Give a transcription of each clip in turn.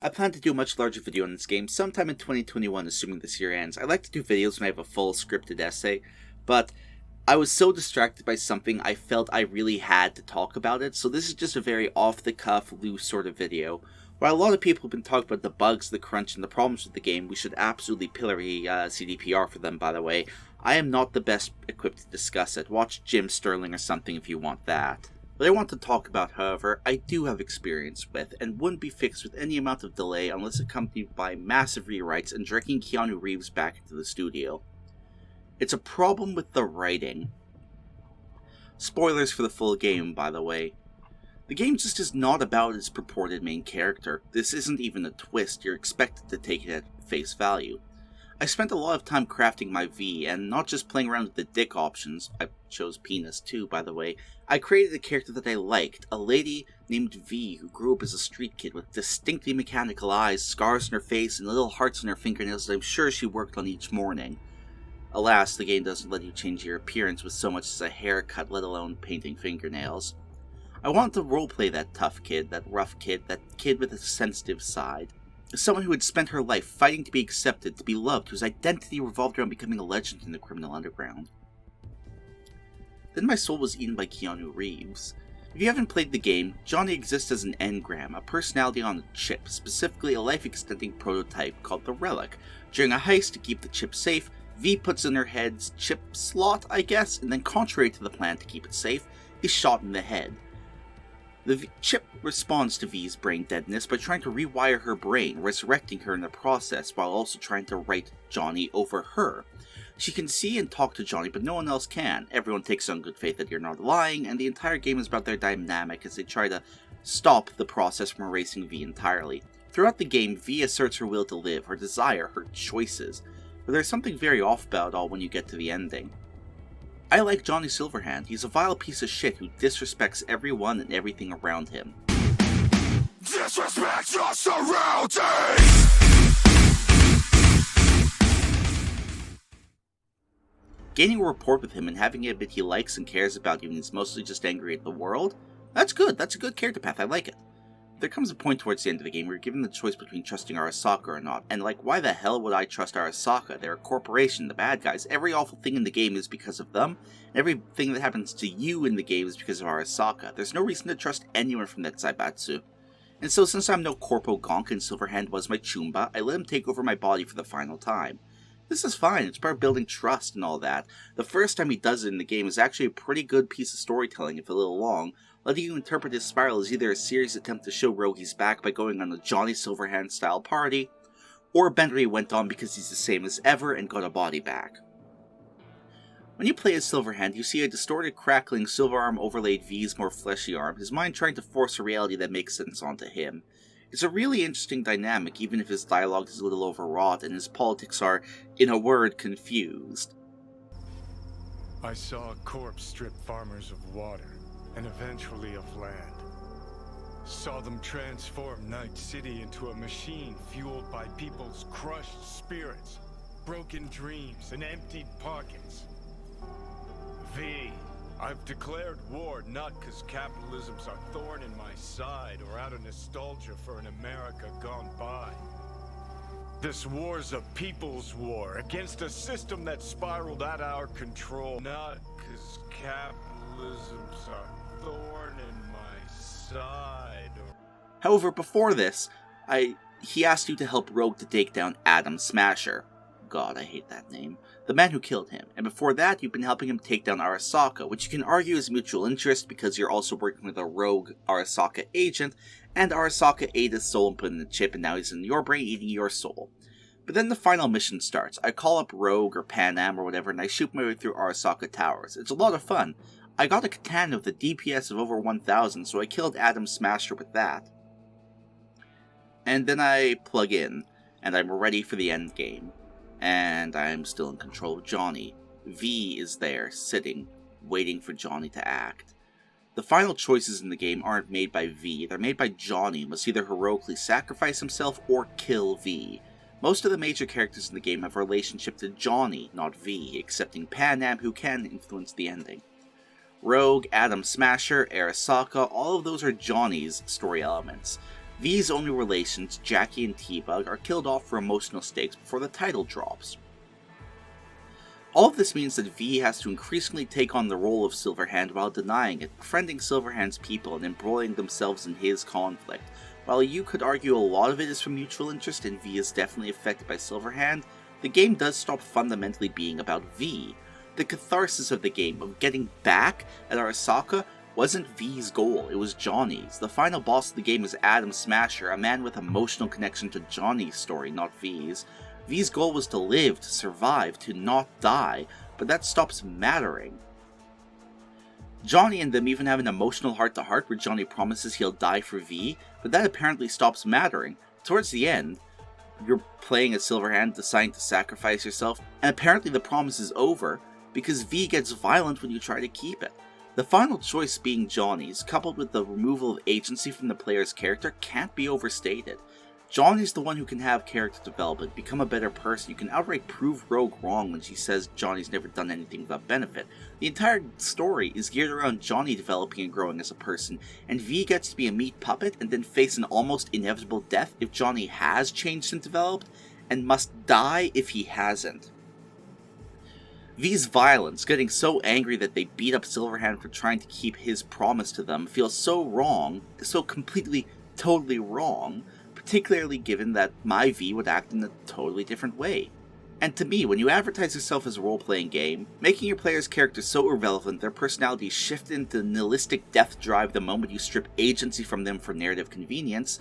I plan to do a much larger video on this game sometime in 2021, assuming this year ends. I like to do videos when I have a full scripted essay, but I was so distracted by something I felt I really had to talk about it, so this is just a very off-the-cuff, loose sort of video. While a lot of people have been talking about the bugs, the crunch, and the problems with the game, we should absolutely pillory CDPR for them, by the way. I am not the best equipped to discuss it. Watch Jim Sterling or something if you want that. What I want to talk about, however, I do have experience with, and wouldn't be fixed with any amount of delay unless accompanied by massive rewrites and dragging Keanu Reeves back into the studio. It's a problem with the writing. Spoilers for the full game, by the way. The game just is not about its purported main character. This isn't even a twist, you're expected to take it at face value. I spent a lot of time crafting my V, and not just playing around with the dick options, I chose penis too, by the way. I created a character that I liked, a lady named V who grew up as a street kid with distinctly mechanical eyes, scars on her face, and little hearts on her fingernails that I'm sure she worked on each morning. Alas, the game doesn't let you change your appearance with so much as a haircut, let alone painting fingernails. I wanted to roleplay that tough kid, that rough kid, that kid with a sensitive side. Someone who had spent her life fighting to be accepted, to be loved, whose identity revolved around becoming a legend in the criminal underground. Then my soul was eaten by Keanu Reeves. If you haven't played the game, Johnny exists as an engram, a personality on a chip, specifically a life-extending prototype called the Relic. During a heist to keep the chip safe, V puts in her head's chip slot, I guess, and then contrary to the plan to keep it safe, is shot in the head. The chip responds to V's brain deadness by trying to rewire her brain, resurrecting her in the process, while also trying to write Johnny over her. She can see and talk to Johnny, but no one else can. Everyone takes on good faith that you're not lying, and the entire game is about their dynamic as they try to stop the process from erasing V entirely. Throughout the game, V asserts her will to live, her desire, her choices, but there's something very off about it all when you get to the ending. I like Johnny Silverhand. He's a vile piece of shit who disrespects everyone and everything around him. Disrespect your surroundings! Gaining a rapport with him and having a bit he likes and cares about you and he's mostly just angry at the world? That's good. That's a good character path. I like it. There comes a point towards the end of the game where you're given the choice between trusting Arasaka or not, and like, why the hell would I trust Arasaka? They're a corporation, the bad guys. Every awful thing in the game is because of them, and everything that happens to you in the game is because of Arasaka. There's no reason to trust anyone from that Zaibatsu. And so since I'm no Corpo Gonk and Silverhand was my Chumba, I let him take over my body for the final time. This is fine, it's part of building trust and all that. The first time he does it in the game is actually a pretty good piece of storytelling, if a little long, letting you interpret his spiral as either a serious attempt to show Rogue he's back by going on a Johnny Silverhand style party, or a bender he went on because he's the same as ever and got a body back. When you play as Silverhand, you see a distorted, crackling, silver arm overlaid V's more fleshy arm, his mind trying to force a reality that makes sense onto him. It's a really interesting dynamic, even if his dialogue is a little overwrought and his politics are, in a word, confused. I saw a corpse strip farmers of water, and eventually of land. Saw them transform Night City into a machine fueled by people's crushed spirits, broken dreams, and emptied pockets. V, I've declared war not because capitalism's a thorn in my side or out of nostalgia for an America gone by. This war's a people's war against a system that spiraled out of our control, not because capitalism's a thorn in my side. However, before this, he asked you to help Rogue to take down Adam Smasher. God, I hate that name. The man who killed him. And before that, you've been helping him take down Arasaka, which you can argue is mutual interest because you're also working with a rogue Arasaka agent, and Arasaka ate his soul and put in the chip, and now he's in your brain eating your soul. But then the final mission starts. I call up Rogue or Pan Am or whatever, and I shoot my way through Arasaka Towers. It's a lot of fun. I got a katana with a DPS of over 1000, so I killed Adam Smasher with that. And then I plug in, and I'm ready for the end game. And I'm still in control of Johnny. V is there, sitting, waiting for Johnny to act. The final choices in the game aren't made by V, they're made by Johnny, who must either heroically sacrifice himself or kill V. Most of the major characters in the game have a relationship to Johnny, not V, excepting Pan Am, who can influence the ending. Rogue, Adam Smasher, Arasaka, all of those are Johnny's story elements. V's only relations, Jackie and T-Bug, are killed off for emotional stakes before the title drops. All of this means that V has to increasingly take on the role of Silverhand while denying it, befriending Silverhand's people and embroiling themselves in his conflict. While you could argue a lot of it is from mutual interest and V is definitely affected by Silverhand, the game does stop fundamentally being about V. The catharsis of the game, of getting back at Arasaka, wasn't V's goal, it was Johnny's. The final boss of the game is Adam Smasher, a man with emotional connection to Johnny's story, not V's. V's goal was to live, to survive, to not die, but that stops mattering. Johnny and them even have an emotional heart-to-heart where Johnny promises he'll die for V, but that apparently stops mattering. Towards the end, you're playing as Silverhand, deciding to sacrifice yourself, and apparently the promise is over, because V gets violent when you try to keep it. The final choice being Johnny's, coupled with the removal of agency from the player's character, can't be overstated. Johnny's the one who can have character development, become a better person. You can outright prove Rogue wrong when she says Johnny's never done anything without benefit. The entire story is geared around Johnny developing and growing as a person, and V gets to be a meat puppet and then face an almost inevitable death if Johnny has changed and developed, and must die if he hasn't. V's violence, getting so angry that they beat up Silverhand for trying to keep his promise to them, feels so wrong, so completely, totally wrong, particularly given that my V would act in a totally different way. And to me, when you advertise yourself as a role-playing game, making your players' characters so irrelevant their personalities shift into nihilistic death drive the moment you strip agency from them for narrative convenience,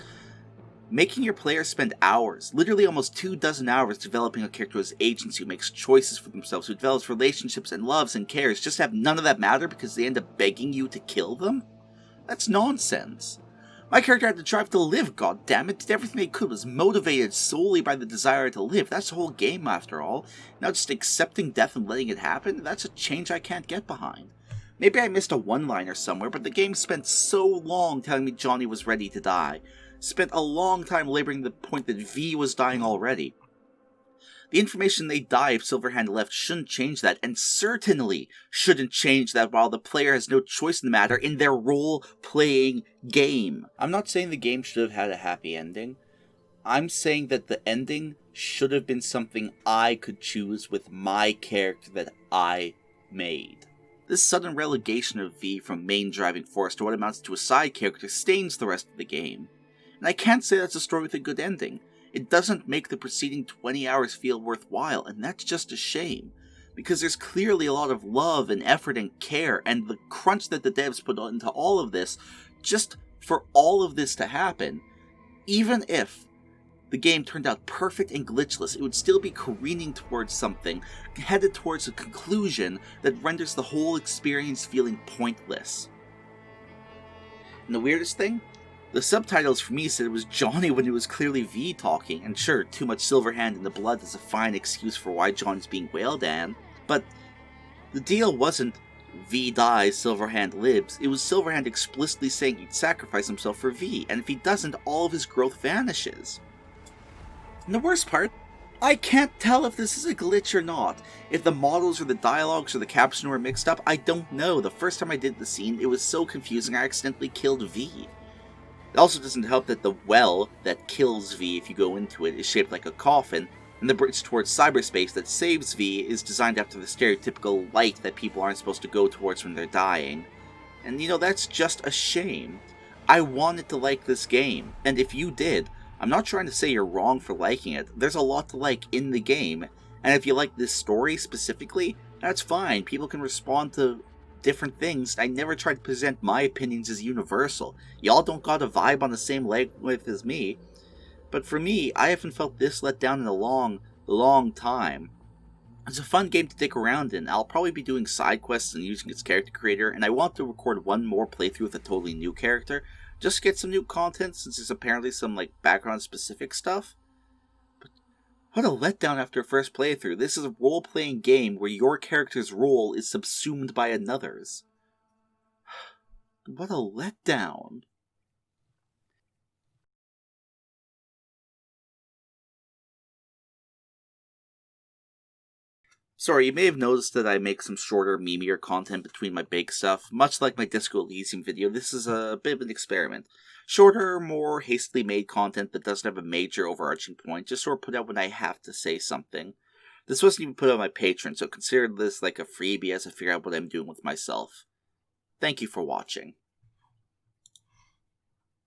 making your players spend hours, literally almost 24 hours, developing a character who has agency, who makes choices for themselves, who develops relationships and loves and cares, just to have none of that matter because they end up begging you to kill them? That's nonsense. My character had the drive to live, goddammit, did everything they could, was motivated solely by the desire to live. That's the whole game, after all. Now just accepting death and letting it happen, that's a change I can't get behind. Maybe I missed a one-liner somewhere, but the game spent so long telling me Johnny was ready to die. Spent a long time laboring the point that V was dying already. The information they die if Silverhand left shouldn't change that, and certainly shouldn't change that while the player has no choice in the matter in their role-playing game. I'm not saying the game should have had a happy ending. I'm saying that the ending should have been something I could choose with my character that I made. This sudden relegation of V from main driving force to what amounts to a side character stains the rest of the game. And I can't say that's a story with a good ending. It doesn't make the preceding 20 hours feel worthwhile, and that's just a shame. Because there's clearly a lot of love and effort and care, and the crunch that the devs put into all of this, just for all of this to happen, even if the game turned out perfect and glitchless, it would still be careening towards something, headed towards a conclusion that renders the whole experience feeling pointless. And the weirdest thing? The subtitles for me said it was Johnny when it was clearly V talking, and sure, too much Silverhand in the blood is a fine excuse for why Johnny's being wailed at, but the deal wasn't V dies, Silverhand lives. It was Silverhand explicitly saying he'd sacrifice himself for V, and if he doesn't, all of his growth vanishes. And the worst part, I can't tell if this is a glitch or not. If the models or the dialogues or the caption were mixed up, I don't know. The first time I did the scene, it was so confusing I accidentally killed V. It also doesn't help that the well that kills V if you go into it is shaped like a coffin, and the bridge towards cyberspace that saves V is designed after the stereotypical light that people aren't supposed to go towards when they're dying. And that's just a shame. I wanted to like this game, and if you did, I'm not trying to say you're wrong for liking it. There's a lot to like in the game, and if you like this story specifically, that's fine. People can respond to different things. I never tried to present my opinions as universal. Y'all don't got a vibe on the same wavelength as me. But for me, I haven't felt this let down in a long, long time. It's a fun game to dick around in. I'll probably be doing side quests and using its character creator, and I want to record one more playthrough with a totally new character, just to get some new content since there's apparently some background specific stuff. But what a letdown after a first playthrough. This is a role-playing game where your character's role is subsumed by another's. What a letdown. Sorry, you may have noticed that I make some shorter, memeier content between my big stuff. Much like my Disco Elysium video, this is a bit of an experiment. Shorter, more hastily made content that doesn't have a major overarching point, just sort of put out when I have to say something. This wasn't even put on my Patreon, so consider this like a freebie as I figure out what I'm doing with myself. Thank you for watching.